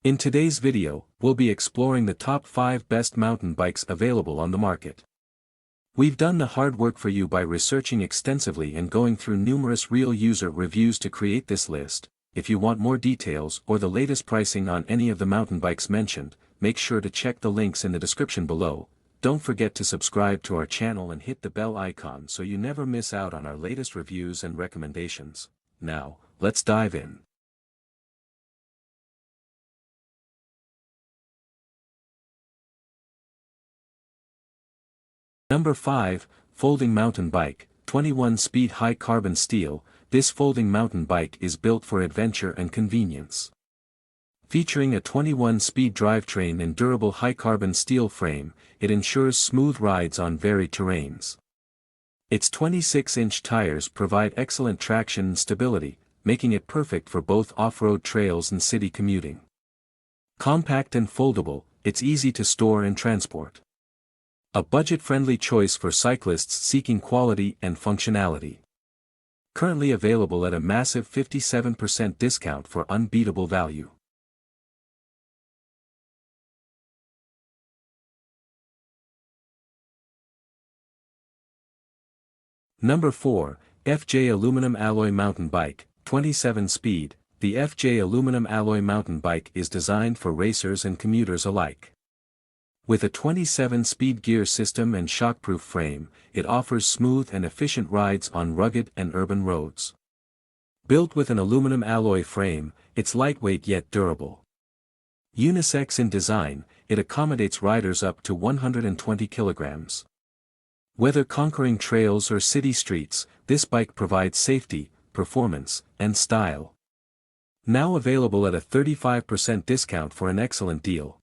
In today's video, we'll be exploring the top 5 best mountain bikes available on the market. We've done the hard work for you by researching extensively and going through numerous real user reviews to create this list. If you want more details or the latest pricing on any of the mountain bikes mentioned, make sure to check the links in the description below. Don't forget to subscribe to our channel and hit the bell icon so you never miss out on our latest reviews and recommendations. Now, let's dive in. Number 5, Folding Mountain Bike, 21-speed high-carbon steel. This folding mountain bike is built for adventure and convenience. Featuring a 21-speed drivetrain and durable high-carbon steel frame, it ensures smooth rides on varied terrains. Its 26-inch tires provide excellent traction and stability, making it perfect for both off-road trails and city commuting. Compact and foldable, it's easy to store and transport. A budget-friendly choice for cyclists seeking quality and functionality. Currently available at a massive 57% discount for unbeatable value. Number 4, FJ Aluminum Alloy Mountain Bike, 27-speed. The FJ Aluminum Alloy Mountain Bike is designed for racers and commuters alike. With a 27-speed gear system and shockproof frame, it offers smooth and efficient rides on rugged and urban roads. Built with an aluminum alloy frame, it's lightweight yet durable. Unisex in design, it accommodates riders up to 120 kilograms. Whether conquering trails or city streets, this bike provides safety, performance, and style. Now available at a 35% discount for an excellent deal.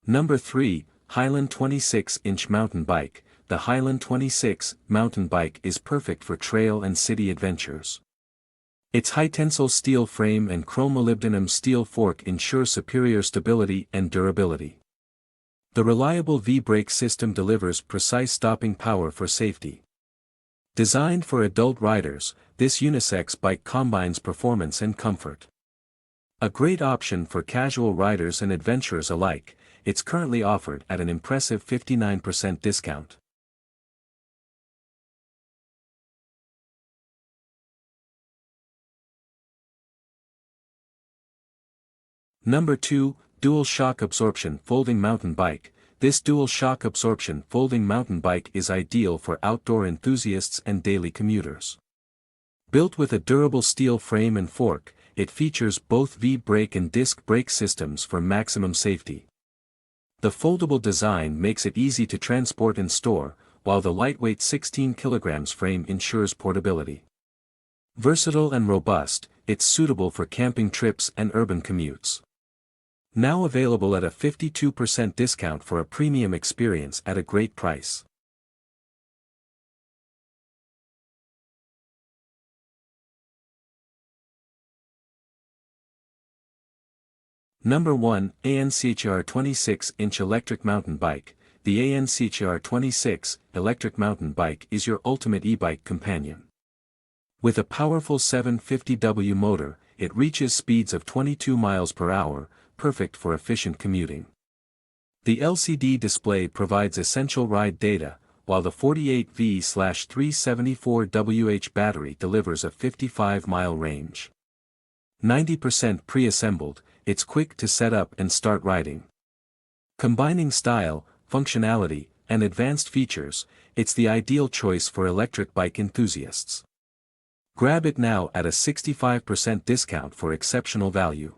Number 3, Hiland 26-inch Mountain Bike. The Hiland 26 mountain bike is perfect for trail and city adventures. Its high-tensile steel frame and chrome-molybdenum steel fork ensure superior stability and durability. The reliable V-brake system delivers precise stopping power for safety. Designed for adult riders, this unisex bike combines performance and comfort. A great option for casual riders and adventurers alike, it's currently offered at an impressive 59% discount. Number 2, Dual Shock Absorption Folding Mountain Bike. This dual shock absorption folding mountain bike is ideal for outdoor enthusiasts and daily commuters. Built with a durable steel frame and fork, it features both V-brake and disc brake systems for maximum safety. The foldable design makes it easy to transport and store, while the lightweight 16 kg frame ensures portability. Versatile and robust, it's suitable for camping trips and urban commutes. Now available at a 52% discount for a premium experience at a great price. Number 1, ANCHEER 26-inch Electric Mountain Bike. The ANCHEER 26 electric mountain bike is your ultimate e-bike companion. With a powerful 750W motor, it reaches speeds of 22 miles per hour, perfect for efficient commuting. The LCD display provides essential ride data, while the 48V/374WH battery delivers a 55-mile range. 90% pre-assembled, it's quick to set up and start riding. Combining style, functionality, and advanced features, it's the ideal choice for electric bike enthusiasts. Grab it now at a 65% discount for exceptional value.